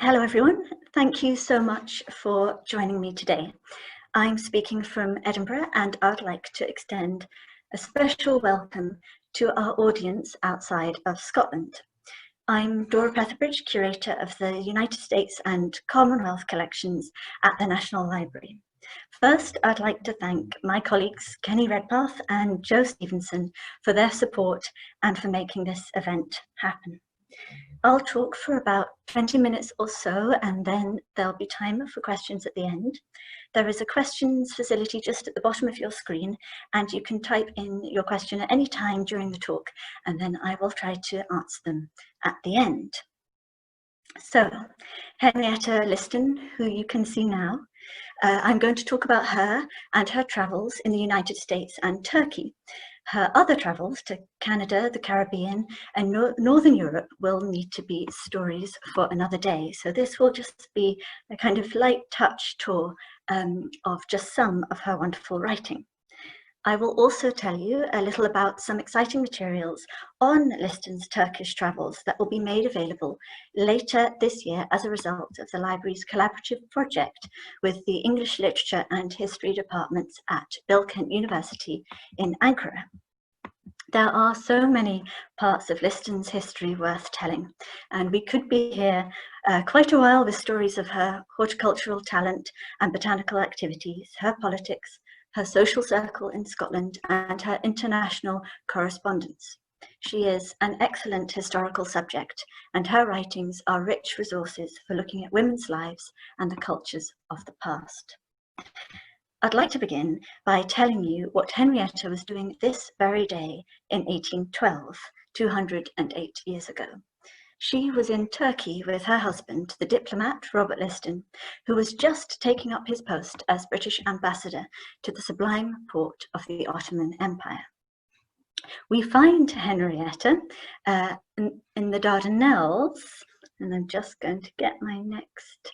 Hello everyone, thank you so much for joining me today. I'm speaking from Edinburgh and I'd like to extend a special welcome to our audience outside of Scotland. I'm Dora Petherbridge, curator of the United States and Commonwealth collections at the National Library. First, I'd like to thank my colleagues Kenny Redpath and Joe Stevenson for their support and for making this event happen. I'll talk for about 20 minutes or so, and then there'll be time for questions at the end. There is a questions facility just at the bottom of your screen, and you can type in your question at any time during the talk, and then I will try to answer them at the end. So, Henrietta Liston, who you can see now, I'm going to talk about her and her travels in the United States and Turkey. Her other travels to Canada, the Caribbean, and Northern Europe will need to be stories for another day. So this will just be a kind of light touch tour of just some of her wonderful writing. I will also tell you a little about some exciting materials on Liston's Turkish travels that will be made available later this year as a result of the library's collaborative project with the English Literature and History departments at Bilkent University in Ankara. There are so many parts of Liston's history worth telling, and we could be here quite a while with stories of her horticultural talent and botanical activities, her politics, her social circle in Scotland, and her international correspondence. She is an excellent historical subject, and her writings are rich resources for looking at women's lives and the cultures of the past. I'd like to begin by telling you what Henrietta was doing this very day in 1812, 208 years ago. She was in Turkey with her husband, the diplomat Robert Liston, who was just taking up his post as British ambassador to the sublime port of the Ottoman Empire. We find Henrietta in the Dardanelles, and I'm just going to get my next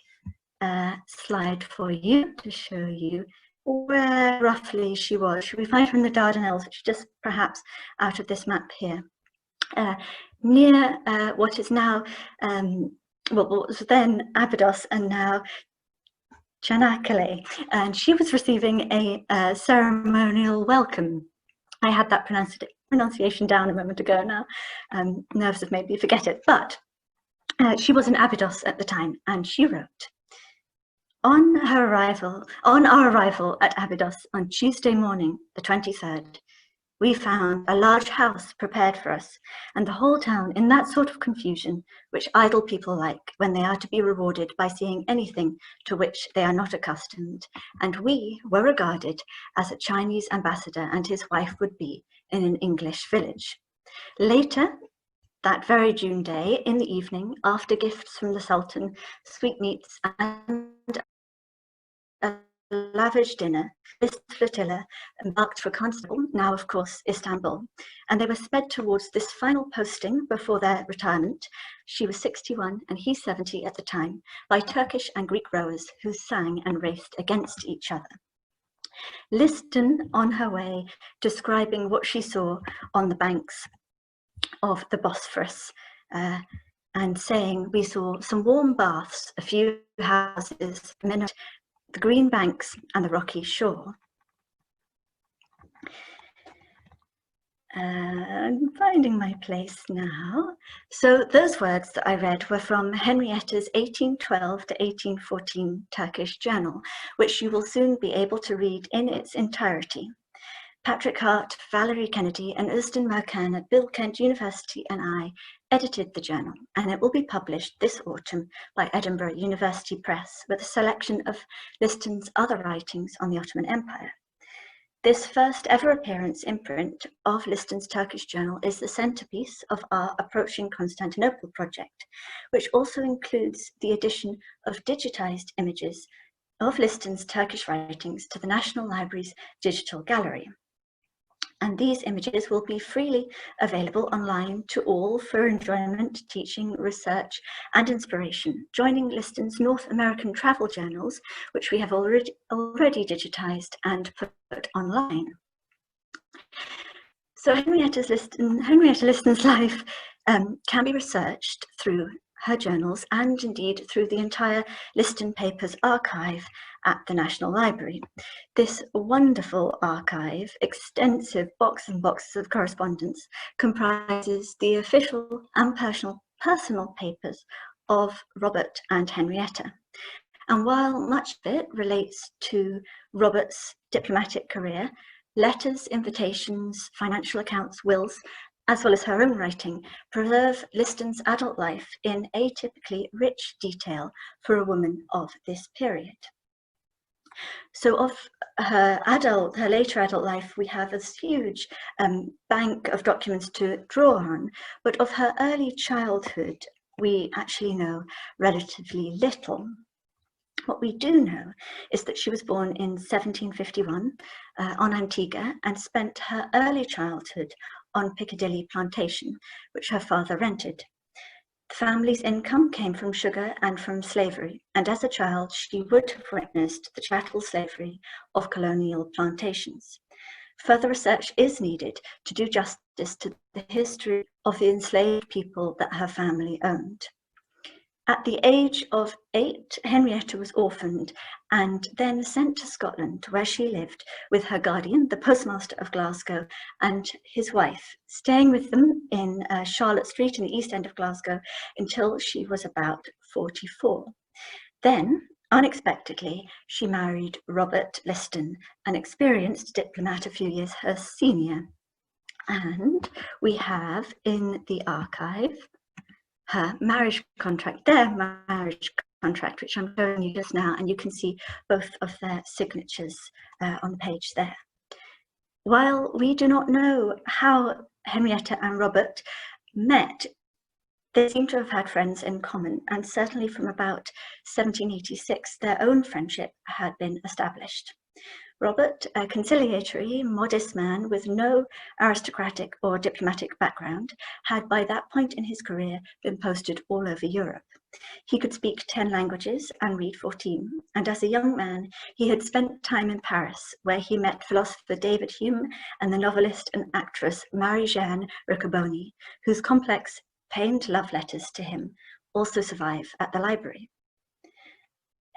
slide for you to show you where roughly she was. We find her in the Dardanelles, which is just perhaps out of this map here. Near what is now, what was then Abydos and now Çanakkale, and she was receiving a ceremonial welcome. I had that pronunciation down a moment ago now. Nerves have made me forget it, but she was in Abydos at the time, and she wrote, on our arrival at Abydos on Tuesday morning, the 23rd, we found a large house prepared for us, and the whole town in that sort of confusion which idle people like when they are to be rewarded by seeing anything to which they are not accustomed, and we were regarded as a Chinese ambassador and his wife would be in an English village. Later, that very June day, in the evening, after gifts from the Sultan, sweetmeats and a lavish dinner, this flotilla embarked for Constantinople, now of course Istanbul, and they were sped towards this final posting before their retirement. She was 61 and he 70 at the time, by Turkish and Greek rowers who sang and raced against each other. Liston, on her way, describing what she saw on the banks of the Bosphorus, and saying, we saw some warm baths, a few houses, the green banks and the rocky shore. I'm finding my place now. So those words that I read were from Henrietta's 1812 to 1814 Turkish journal, which you will soon be able to read in its entirety. Patrick Hart, Valerie Kennedy, and Uston Mercan at Bilkent University and I edited the journal, and it will be published this autumn by Edinburgh University Press with a selection of Liston's other writings on the Ottoman Empire. This first ever appearance in print of Liston's Turkish journal is the centerpiece of our Approaching Constantinople project, which also includes the addition of digitized images of Liston's Turkish writings to the National Library's digital gallery. And these images will be freely available online to all for enjoyment, teaching, research, and inspiration, joining Liston's North American travel journals, which we have already digitized and put online. So Henrietta Liston's life can be researched through her journals, and indeed through the entire Liston Papers archive at the National Library. This wonderful archive, extensive boxes and boxes of correspondence, comprises the official and personal papers of Robert and Henrietta. And while much of it relates to Robert's diplomatic career, letters, invitations, financial accounts, wills, as well as her own writing, preserve Liston's adult life in atypically rich detail for a woman of this period. So of her later adult life, we have this huge bank of documents to draw on, but of her early childhood, we actually know relatively little. What we do know is that she was born in 1751 on Antigua and spent her early childhood on Piccadilly Plantation, which her father rented. The family's income came from sugar and from slavery, and as a child she would have witnessed the chattel slavery of colonial plantations. Further research is needed to do justice to the history of the enslaved people that her family owned. At the age of 8, Henrietta was orphaned and then sent to Scotland, where she lived with her guardian, the postmaster of Glasgow, and his wife, staying with them in Charlotte Street in the east end of Glasgow until she was about 44. Then, unexpectedly, she married Robert Liston, an experienced diplomat a few years her senior. And we have in the archive her marriage contract, their marriage contract, which I'm showing you just now, and you can see both of their signatures on the page there. While we do not know how Henrietta and Robert met, they seem to have had friends in common, and certainly from about 1786, their own friendship had been established. Robert, a conciliatory, modest man with no aristocratic or diplomatic background, had by that point in his career been posted all over Europe. He could speak 10 languages and read 14, and as a young man, he had spent time in Paris, where he met philosopher David Hume and the novelist and actress Marie-Jeanne Riccoboni, whose complex, pained love letters to him also survive at the library.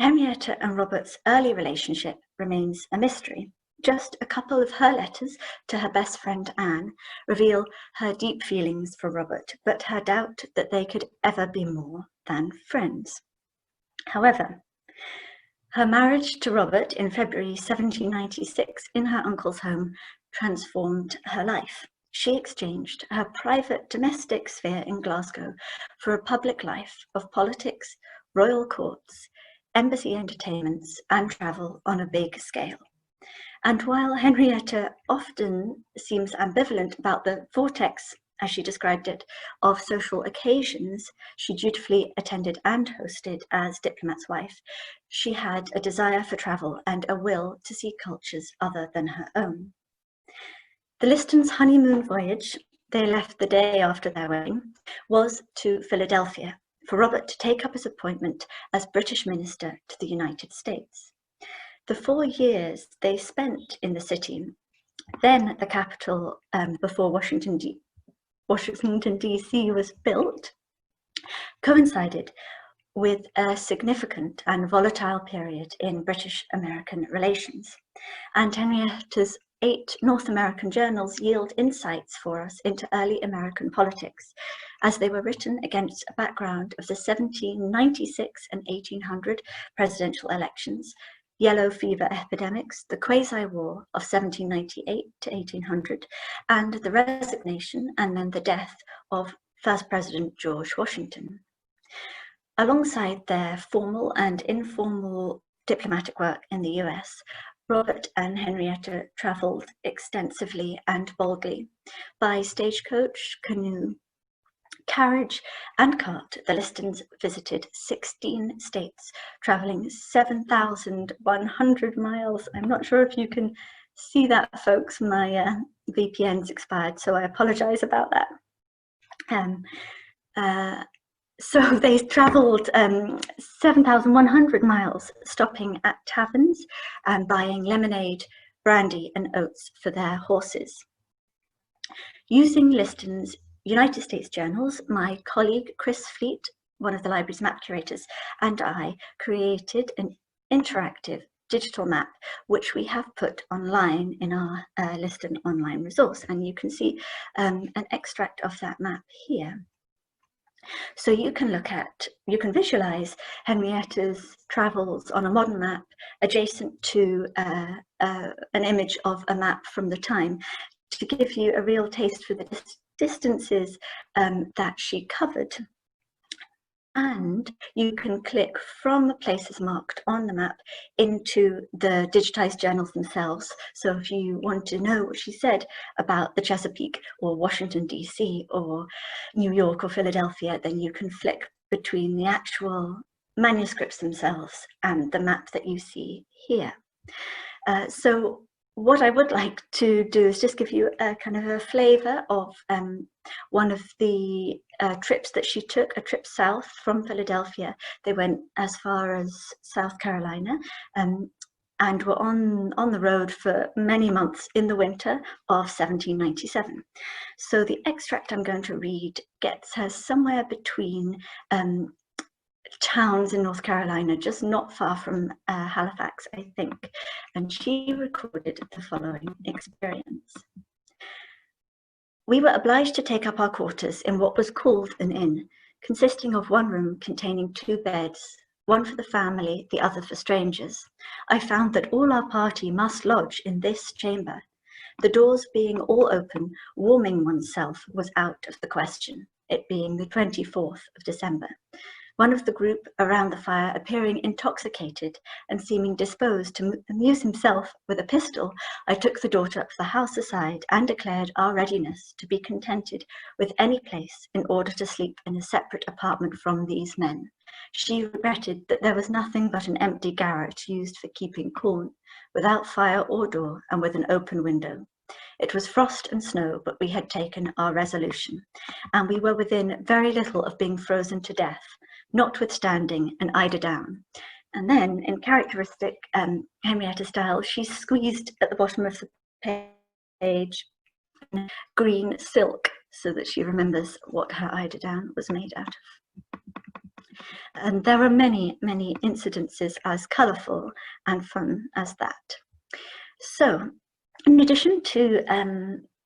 Henrietta and Robert's early relationship remains a mystery. Just a couple of her letters to her best friend Anne reveal her deep feelings for Robert, but her doubt that they could ever be more than friends. However, her marriage to Robert in February 1796 in her uncle's home transformed her life. She exchanged her private domestic sphere in Glasgow for a public life of politics, royal courts, embassy entertainments, and travel on a big scale. And while Henrietta often seems ambivalent about the vortex, as she described it, of social occasions she dutifully attended and hosted as diplomat's wife, she had a desire for travel and a will to see cultures other than her own. The Listons' honeymoon voyage, they left the day after their wedding, was to Philadelphia, for Robert to take up his appointment as British Minister to the United States. The 4 years they spent in the city, then the capital before Washington, D.C. was built, coincided with a significant and volatile period in British-American relations. And Henrietta's 8 North American journals yield insights for us into early American politics, as they were written against a background of the 1796 and 1800 presidential elections, yellow fever epidemics, the quasi-war of 1798 to 1800, and the resignation and then the death of first President George Washington. Alongside their formal and informal diplomatic work in the US, Robert and Henrietta travelled extensively and boldly. By stagecoach, canoe, carriage, and cart, the Listons visited 16 states, travelling 7,100 miles. I'm not sure if you can see that, folks. My VPN's expired, so I apologise about that. So they travelled 7,100 miles, stopping at taverns and buying lemonade, brandy and oats for their horses. Using Liston's United States journals, my colleague Chris Fleet one of the library's map curators, and I created an interactive digital map, which we have put online in our Liston online resource. And you can see an extract of that map here. So you can visualize Henrietta's travels on a modern map adjacent to an image of a map from the time, to give you a real taste for the distances that she covered. And you can click from the places marked on the map into the digitized journals themselves. So if you want to know what she said about the Chesapeake or Washington, DC, or New York or Philadelphia, then you can flick between the actual manuscripts themselves and the map that you see here. So what I would like to do is just give you a kind of a flavor of one of the trips that she took, a trip south from Philadelphia. They went as far as South Carolina and were on the road for many months in the winter of 1797. So the extract I'm going to read gets her somewhere between towns in North Carolina, just not far from Halifax, I think. And she recorded the following experience. We were obliged to take up our quarters in what was called an inn, consisting of one room containing 2 beds, one for the family, the other for strangers. I found that all our party must lodge in this chamber. The doors being all open, warming oneself was out of the question, it being the 24th of December. One of the group around the fire appearing intoxicated and seeming disposed to amuse himself with a pistol, I took the daughter of the house aside and declared our readiness to be contented with any place in order to sleep in a separate apartment from these men. She regretted that there was nothing but an empty garret used for keeping corn, without fire or door and with an open window. It was frost and snow, but we had taken our resolution, and we were within very little of being frozen to death, notwithstanding an eider down. And then, in characteristic Henrietta style, she squeezed at the bottom of the page green silk so that she remembers what her eider down was made out of. And there are many, many incidences as colourful and fun as that. So, in addition to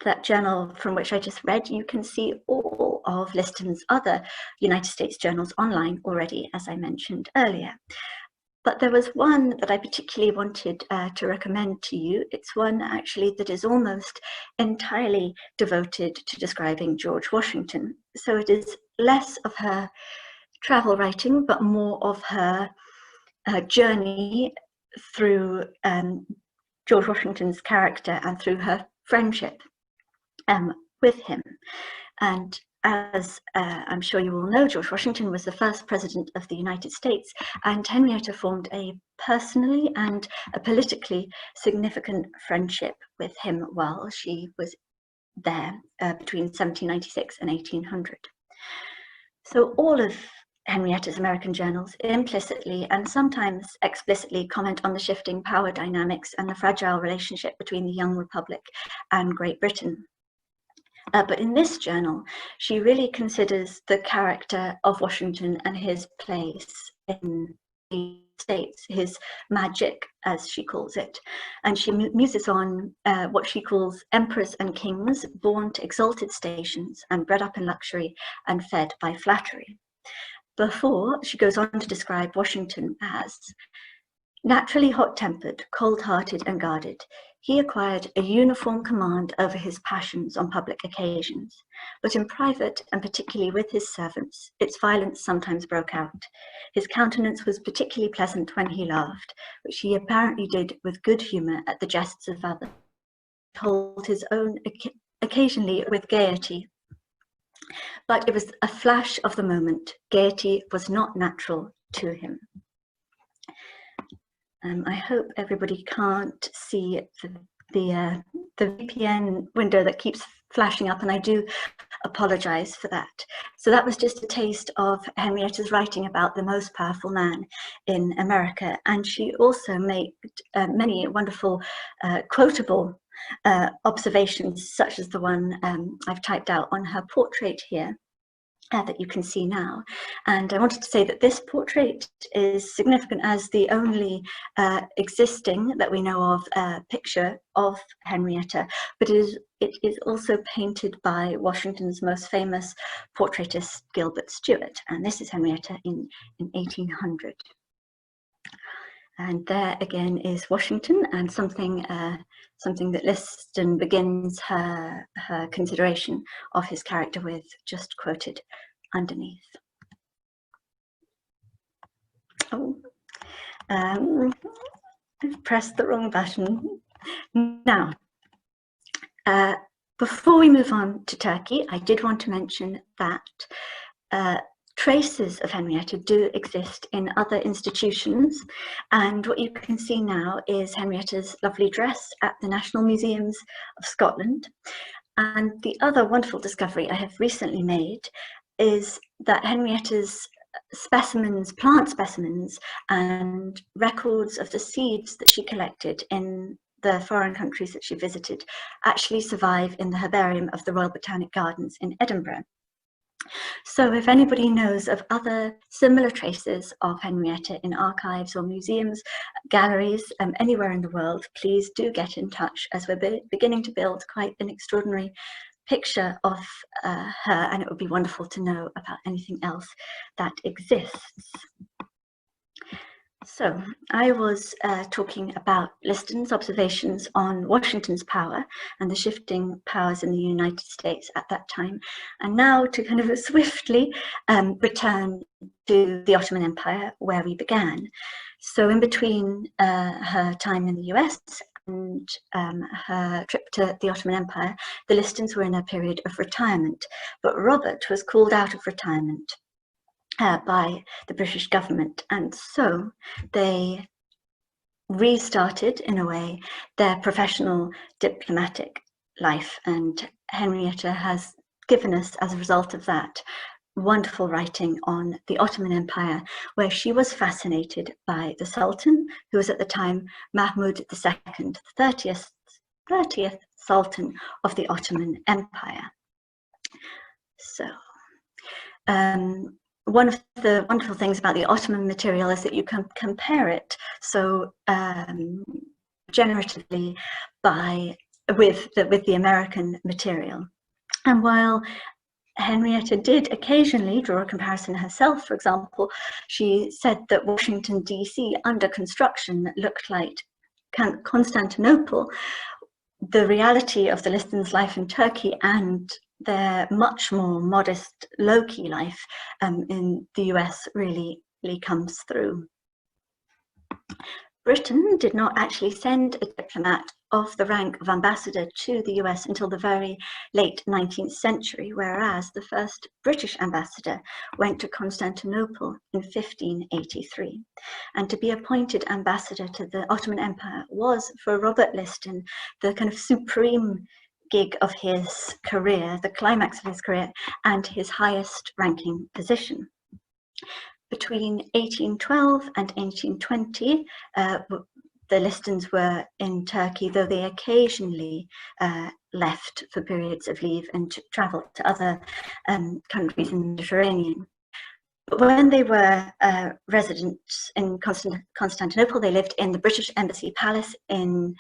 that journal from which I just read, you can see all of Liston's other United States journals online already, as I mentioned earlier. But there was one that I particularly wanted to recommend to you. It's one actually that is almost entirely devoted to describing George Washington. So it is less of her travel writing, but more of her journey through George Washington's character and through her friendship with him. And as I'm sure you all know, George Washington was the first president of the United States, and Henrietta formed a personally and a politically significant friendship with him while she was there between 1796 and 1800. So all of Henrietta's American journals implicitly and sometimes explicitly comment on the shifting power dynamics and the fragile relationship between the young republic and Great Britain. But in this journal, she really considers the character of Washington and his place in the States, his magic, as she calls it. And she muses on what she calls emperors and kings born to exalted stations and bred up in luxury and fed by flattery. Before, she goes on to describe Washington as naturally hot-tempered, cold-hearted and guarded. He acquired a uniform command over his passions on public occasions, but in private, and particularly with his servants, its violence sometimes broke out. His countenance was particularly pleasant when he laughed, which he apparently did with good humour at the jests of others, told his own occasionally with gaiety. But it was a flash of the moment. Gaiety was not natural to him. I hope everybody can't see the VPN window that keeps flashing up, and I do apologize for that. So that was just a taste of Henrietta's writing about the most powerful man in America. And she also made many wonderful quotable observations, such as the one I've typed out on her portrait here. that you can see now. And I wanted to say that this portrait is significant as the only existing that we know of picture of Henrietta, but it is also painted by Washington's most famous portraitist, Gilbert Stuart, and this is Henrietta in 1800. And there again is Washington, and something that Liston begins her consideration of his character with, just quoted underneath. Oh, I've pressed the wrong button. Now, before we move on to Turkey, I did want to mention that traces of Henrietta do exist in other institutions, and what you can see now is Henrietta's lovely dress at the National Museums of Scotland. And the other wonderful discovery I have recently made is that Henrietta's specimens, plant specimens, and records of the seeds that she collected in the foreign countries that she visited actually survive in the herbarium of the Royal Botanic Gardens in Edinburgh. So if anybody knows of other similar traces of Henrietta in archives or museums, galleries, anywhere in the world, please do get in touch, as we're beginning to build quite an extraordinary picture of her, and it would be wonderful to know about anything else that exists. So I was talking about Liston's observations on Washington's power and the shifting powers in the United States at that time, and now to kind of swiftly return to the Ottoman Empire, where we began. So in between her time in the US and her trip to the Ottoman Empire, the Listons were in a period of retirement, but Robert was called out of retirement by the British government, and so they restarted, in a way, their professional diplomatic life, and Henrietta has given us, as a result of that, wonderful writing on the Ottoman Empire, where she was fascinated by the Sultan, who was at the time Mahmud II, the 30th Sultan of the Ottoman Empire. So one of the wonderful things about the Ottoman material is that you can compare it so generatively with the American material. And while Henrietta did occasionally draw a comparison herself, for example, she said that Washington, D.C. under construction looked like Constantinople. The reality of the Listons' life in Turkey and their much more modest, low-key life in the US really comes through. Britain did not actually send a diplomat of the rank of ambassador to the US until the very late 19th century, whereas the first British ambassador went to Constantinople in 1583. And to be appointed ambassador to the Ottoman Empire was, for Robert Liston, the kind of supreme gig of his career, the climax of his career, and his highest ranking position. Between 1812 and 1820, the Listons were in Turkey, though they occasionally left for periods of leave and travelled to other countries in the Mediterranean. But when they were residents in Constantinople, they lived in the British Embassy Palace in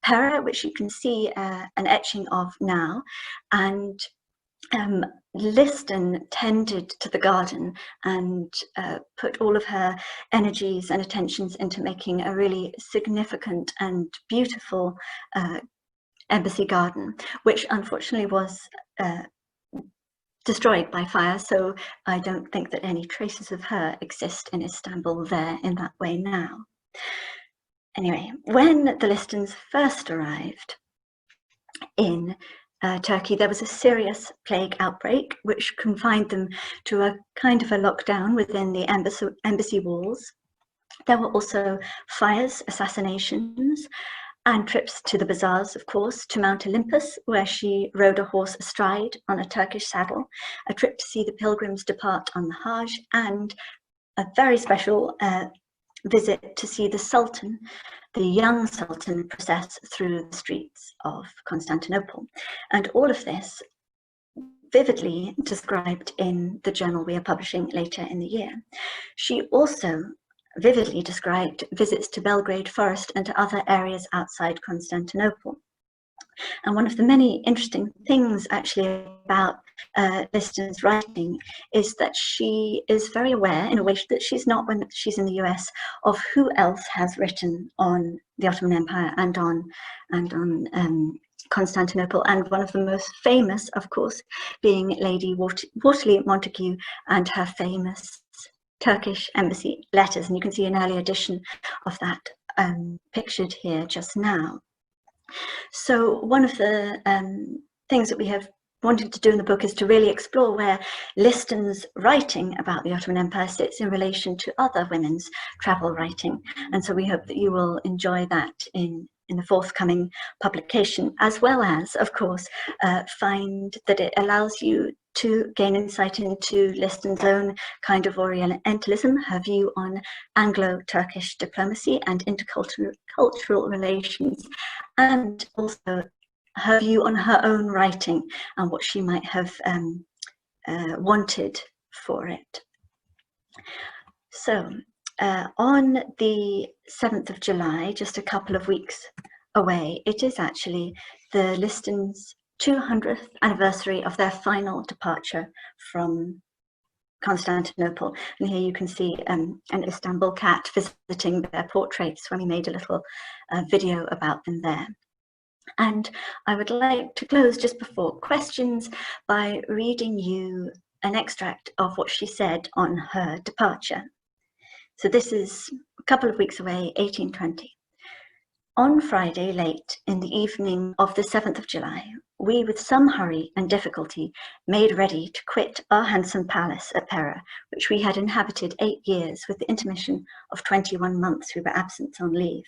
Pera, which you can see an etching of now, and Liston tended to the garden and put all of her energies and attentions into making a really significant and beautiful embassy garden, which unfortunately was destroyed by fire, so I don't think that any traces of her exist in Istanbul there in that way now. Anyway, when the Listons first arrived in Turkey, there was a serious plague outbreak which confined them to a kind of a lockdown within the embassy walls. There were also fires, assassinations, and trips to the bazaars, of course, to Mount Olympus, where she rode a horse astride on a Turkish saddle, a trip to see the pilgrims depart on the Hajj, and a very special visit to see the Sultan, the young Sultan, process through the streets of Constantinople. And all of this vividly described in the journal we are publishing later in the year. She also vividly described visits to Belgrade Forest and to other areas outside Constantinople. And one of the many interesting things actually about Liston's writing is that she is very aware, in a way that she's not when she's in the US, of who else has written on the Ottoman Empire and on Constantinople, and one of the most famous, of course, being Lady Wortley Montagu and her famous Turkish embassy letters. And you can see an early edition of that pictured here just now. So one of the things that we have wanted to do in the book is to really explore where Liston's writing about the Ottoman Empire sits in relation to other women's travel writing. And so we hope that you will enjoy that in the forthcoming publication, as well as, of course, find that it allows you to gain insight into Liston's own kind of Orientalism, her view on Anglo-Turkish diplomacy and intercultural relations, and also her view on her own writing and what she might have wanted for it. So on the 7th of July, just a couple of weeks away, it is actually the Liston's 200th anniversary of their final departure from Constantinople. And here you can see an Istanbul cat visiting their portraits when we made a little video about them there. And I would like to close just before questions by reading you an extract of what she said on her departure. So this is a couple of weeks away, 1820. On Friday late in the evening of the 7th of July, we with some hurry and difficulty made ready to quit our handsome palace at Pera, which we had inhabited 8 years with the intermission of 21 months we were absent on leave.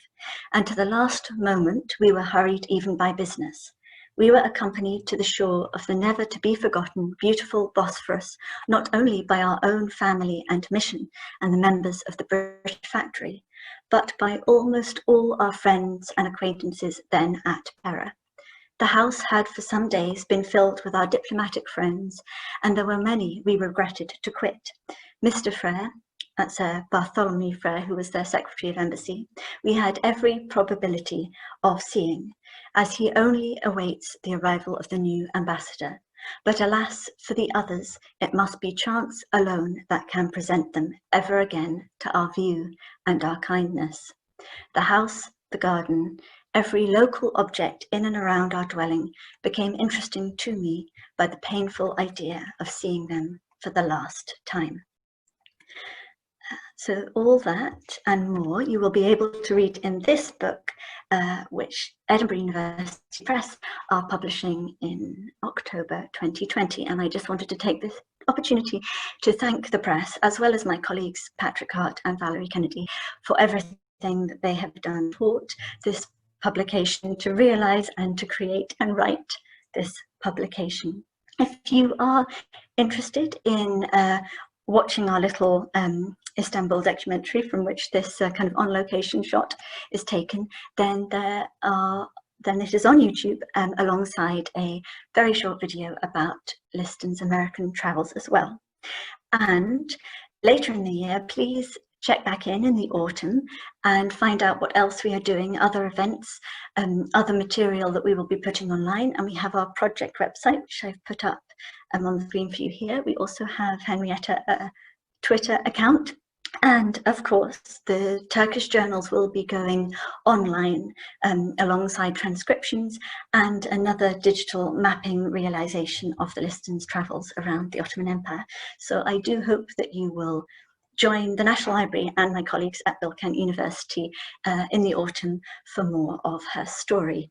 And to the last moment we were hurried even by business. We were accompanied to the shore of the never to be forgotten beautiful Bosphorus, not only by our own family and mission and the members of the British factory, but by almost all our friends and acquaintances then at Pera. The house had for some days been filled with our diplomatic friends, and there were many we regretted to quit. Mr. Frere, that's Bartholomew Frere, who was their Secretary of Embassy, we had every probability of seeing, as he only awaits the arrival of the new ambassador. But alas, for the others, it must be chance alone that can present them ever again to our view and our kindness. The house, the garden, every local object in and around our dwelling became interesting to me by the painful idea of seeing them for the last time. So all that and more you will be able to read in this book, which Edinburgh University Press are publishing in October 2020. And I just wanted to take this opportunity to thank the press, as well as my colleagues Patrick Hart and Valerie Kennedy, for everything that they have done toward this publication, to realise and to create and write this publication. If you are interested in watching our little Istanbul documentary from which this kind of on-location shot is taken, then it is on YouTube alongside a very short video about Liston's American travels as well. And later in the year, please check back in the autumn and find out what else we are doing, other events, other material that we will be putting online. And we have our project website, which I've put up on the screen for you here. We also have Henrietta Twitter account. And of course, the Turkish journals will be going online alongside transcriptions and another digital mapping realization of the Liston's travels around the Ottoman Empire. So I do hope that you will join the National Library and my colleagues at Bilkent University in the autumn for more of her story.